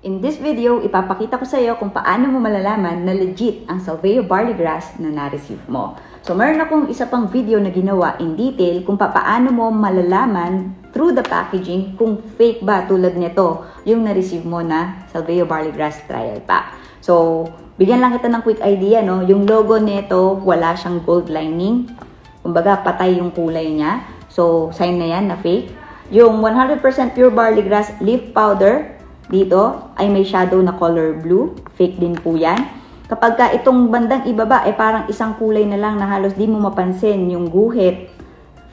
In this video, ipapakita ko sa iyo kung paano mo malalaman na legit ang Salveo Barley Grass na na-receive mo. So, meron akong isa pang video na ginawa in detail kung paano mo malalaman through the packaging kung fake ba tulad nito yung na-receive mo na Salveo Barley Grass trial pack. So, bigyan lang kita ng quick idea, no? Yung logo nito, wala siyang gold lining. Kumbaga, patay yung kulay niya. So, sign na yan na fake. Yung 100% pure barley grass leaf powder, dito ay may shadow na color blue. Fake din po yan. Kapag ka itong bandang ibaba ay parang isang kulay na lang na halos di mo mapansin yung guhit,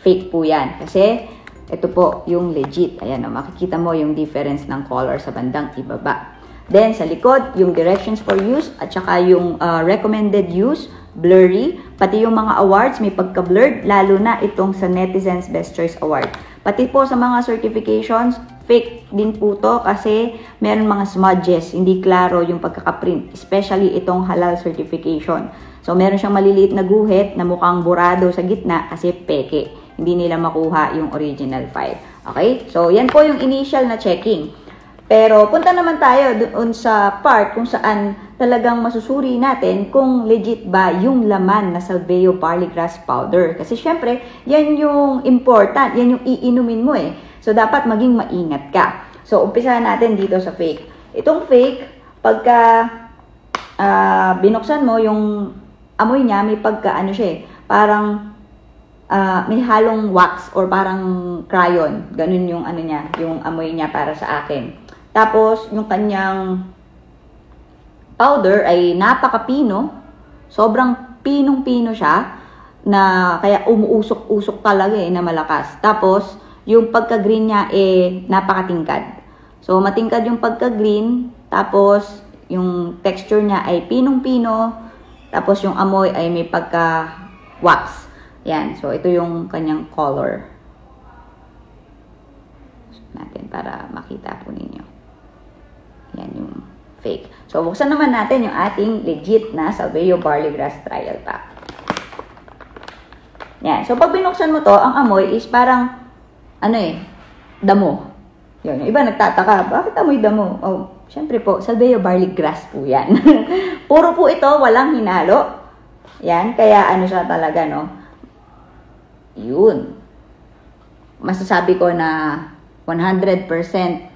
fake po yan. Kasi ito po yung legit. Ayan o, makikita mo yung difference ng color sa bandang ibaba. Then sa likod, yung directions for use at saka yung recommended use, blurry. Pati yung mga awards may pagka-blurred, lalo na itong sa Netizens Best Choice Award. Pati po sa mga certifications, fake din po to kasi meron mga smudges, hindi klaro yung pagkakaprint, especially itong halal certification. So meron siyang maliliit na guhit na mukhang burado sa gitna kasi peke. Hindi nila makuha yung original file. Okay? So yan po yung initial na checking. Pero punta naman tayo doon sa part kung saan talagang masusuri natin kung legit ba yung laman na Salveo Barley Grass Powder. Kasi syempre, yan yung important, yan yung iinumin mo eh. So dapat maging maingat ka. So umpisahan natin dito sa fake. Itong fake, pagka binuksan mo, yung amoy niya may pagka ano siya eh, parang may halong wax or parang crayon. Ganun yung ano niya, yung amoy niya para sa akin. Tapos, yung kanyang powder ay napakapino. Sobrang pinong-pino siya na kaya umuusok-usok talaga eh na malakas. Tapos, yung pagka-green niya eh napakatingkad. So, matingkad yung pagka-green. Tapos, yung texture niya ay pinong-pino. Tapos, yung amoy ay may pagka-wax. Yan. So, ito yung kanyang color. Natin para makita po ninyo. Yan yung fake. So, buksan naman natin yung ating legit na Salveo Barley Grass Trial Pack. Yan. So, pag binuksan mo to, ang amoy is parang, ano eh, damo. Yan. Yung iba nagtataka, bakit amoy damo? Oh, syempre po, Salveo Barley Grass po yan. Puro po ito, walang hinalo. Yan. Kaya ano siya talaga, no? Yun. Masasabi ko na 100%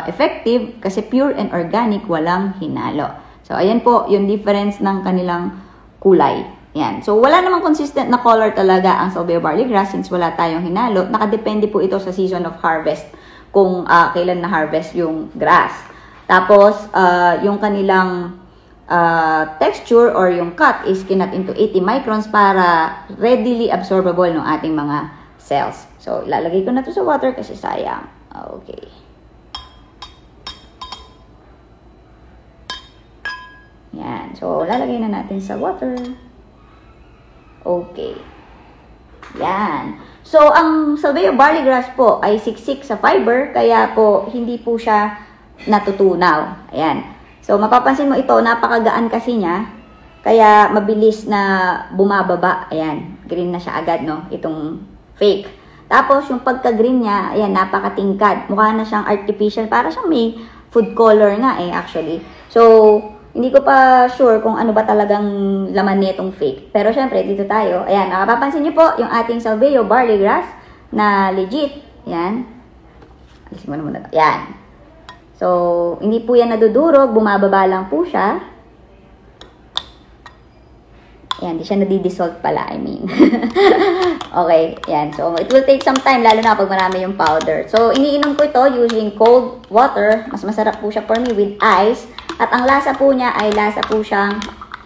effective kasi pure and organic, walang hinalo. So, ayan po yung difference ng kanilang kulay. Yan. So, wala namang consistent na color talaga ang Salveo Barley Grass since wala tayong hinalo. Nakadepende po ito sa season of harvest kung kailan na harvest yung grass. Tapos, yung kanilang texture or yung cut is kinat into 80 microns para readily absorbable ng ating mga cells. So, ilalagay ko na to sa water kasi sayang. Okay. Yan. So, lalagay na natin sa water. Okay. Yan. So, ang Salveo Barley Grass po ay siksik sa fiber, kaya po hindi po siya natutunaw. Ayan. So, mapapansin mo ito, napakagaan kasi niya, kaya mabilis na bumababa. Ayan. Green na siya agad, no? Itong fake. Tapos, yung pagka-green niya, ayan, napakatingkad. Mukha na siyang artificial. Para siyang may food color nga eh, actually. So, hindi ko pa sure kung ano ba talagang laman nitong fake. Pero syempre, dito tayo. Ayan, nakapapansin niyo po yung ating Salveo Barley Grass na legit. Ayan. Alisin mo na muna. Ayan. So, hindi po yan nadudurog. Bumababa lang po siya. Ayan, di siya nadidissolve pala, I mean. Okay, ayan. So, it will take some time, lalo na pag marami yung powder. So, iniinom ko ito using cold water. Mas masarap po siya for me with ice. At ang lasa po niya ay lasa po siyang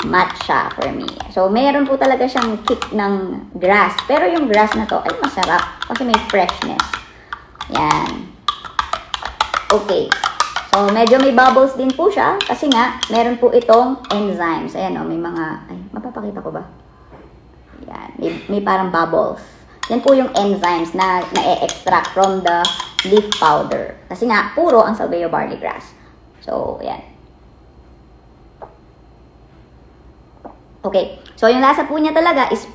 matcha for me. So, mayroon po talaga siyang kick ng grass. Pero yung grass na to ay masarap kasi may freshness. Yan. Okay. So, medyo may bubbles din po siya kasi nga, meron po itong enzymes. Ayan o, may mga, ay, mapapakita ko ba? Yan. May parang bubbles. Yan po yung enzymes na na-extract from the leaf powder. Kasi nga, puro ang Salveo Barley Grass. So, ayan. Okay. So, yung lasa po niya talaga is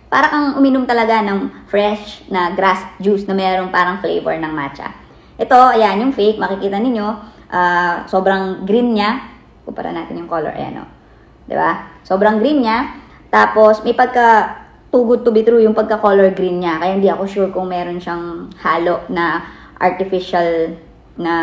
parang ang uminom talaga ng fresh na grass juice na mayroong parang flavor ng matcha. Ito, ayan, yung fake, makikita ninyo, Sobrang green niya. Kumpara natin yung color. Ayan, o. Diba? Sobrang green niya. Tapos, may pagka too good to be true yung pagka-color green niya. Kaya hindi ako sure kung meron siyang halo na artificial na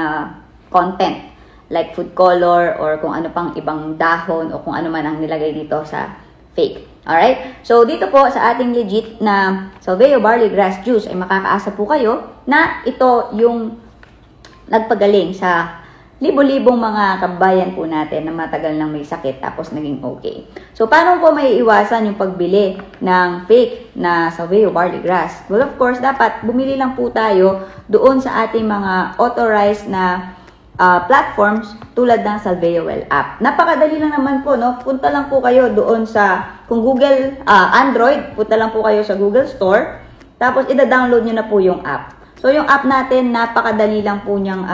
content. Like food color or kung ano pang ibang dahon o kung ano man ang nilagay dito sa fake. Alright? So, dito po sa ating legit na Salveo Barley Grass Juice ay makakaasa po kayo na ito yung nagpagaling sa libo-libong mga kabayan po natin na matagal nang may sakit tapos naging okay. So, paano po may iwasan yung pagbili ng fake na Salveo Barley Grass? Well, of course, dapat bumili lang po tayo doon sa ating mga authorized na platforms tulad ng Salveo Well app. Napakadali lang naman po, no? Punta lang po kayo doon sa, kung Google, Android, punta lang po kayo sa Google Store, tapos ida-download nyo na po yung app. So, yung app natin, napakadali lang po niyang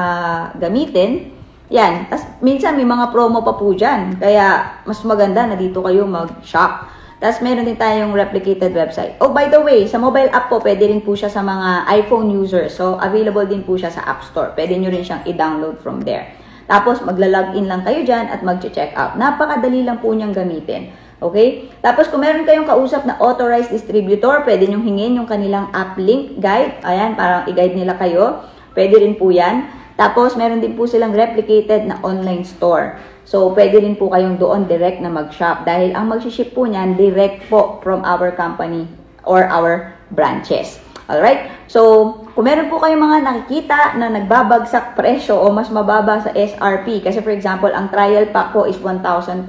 gamitin. Yan. Tapos, minsan may mga promo pa po dyan. Kaya, mas maganda na dito kayo mag-shop. Tapos, meron din tayong replicated website. Oh, by the way, sa mobile app po, pwede rin po siya sa mga iPhone users. So, available din po siya sa App Store. Pwede nyo rin siyang i-download from there. Tapos, magla-login lang kayo dyan at mag-check out. Napakadali lang po niyang gamitin. Okay? Tapos, kung meron kayong kausap na authorized distributor, pwede nyong hingin yung kanilang app link guide. Ayan, parang i-guide nila kayo. Pwede rin po yan. Tapos, meron din po silang replicated na online store. So, pwede rin po kayong doon direct na mag-shop. Dahil ang mag-ship po niyan, direct po from our company or our branches. Alright? So, kung meron po kayong mga nakikita na nagbabagsak presyo o mas mababa sa SRP, kasi for example, ang trial pack po is 1,200.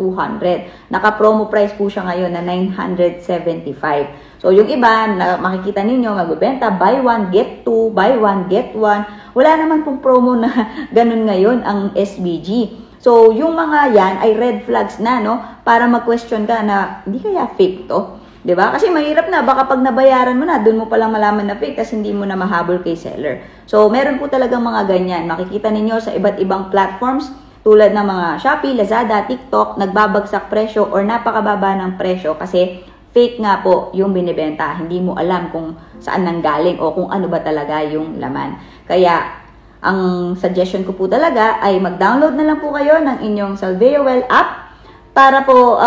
Naka-promo price po siya ngayon na 975. So, yung iba, na makikita ninyo, magbebenta, buy one, get two, buy one, get one. Wala naman pong promo na ganun ngayon ang SBG. So, yung mga yan ay red flags na, no? Para mag-question ka na, hindi kaya fake to? Diba? Kasi mahirap na, baka pag nabayaran mo na, dun mo palang malaman na fake, kasi hindi mo na mahabol kay seller. So, meron po talagang mga ganyan. Makikita ninyo sa iba't ibang platforms, tulad ng mga Shopee, Lazada, TikTok, nagbabagsak presyo or napakababa ng presyo kasi fake nga po yung binibenta. Hindi mo alam kung saan nanggaling o kung ano ba talaga yung laman. Kaya, ang suggestion ko po talaga ay mag-download na lang po kayo ng inyong Salveo Well app para po,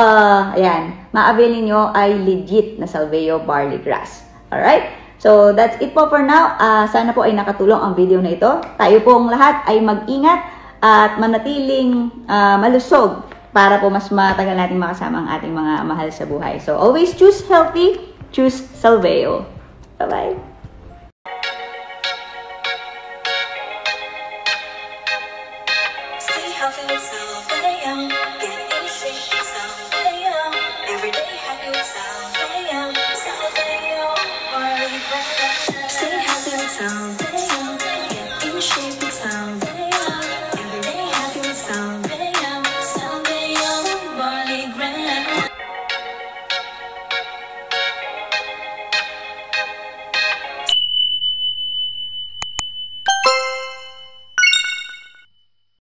ayan, ma-avail nyo ay legit na Salveo Barley Grass. Alright? So, that's it po for now. Sana po ay nakatulong ang video na ito. Tayo pong lahat ay mag-ingat at manatiling malusog para po mas matagal natin makasama ang ating mga mahal sa buhay. So, always choose healthy, choose Salveo. Bye-bye! Stay healthy with Salveo.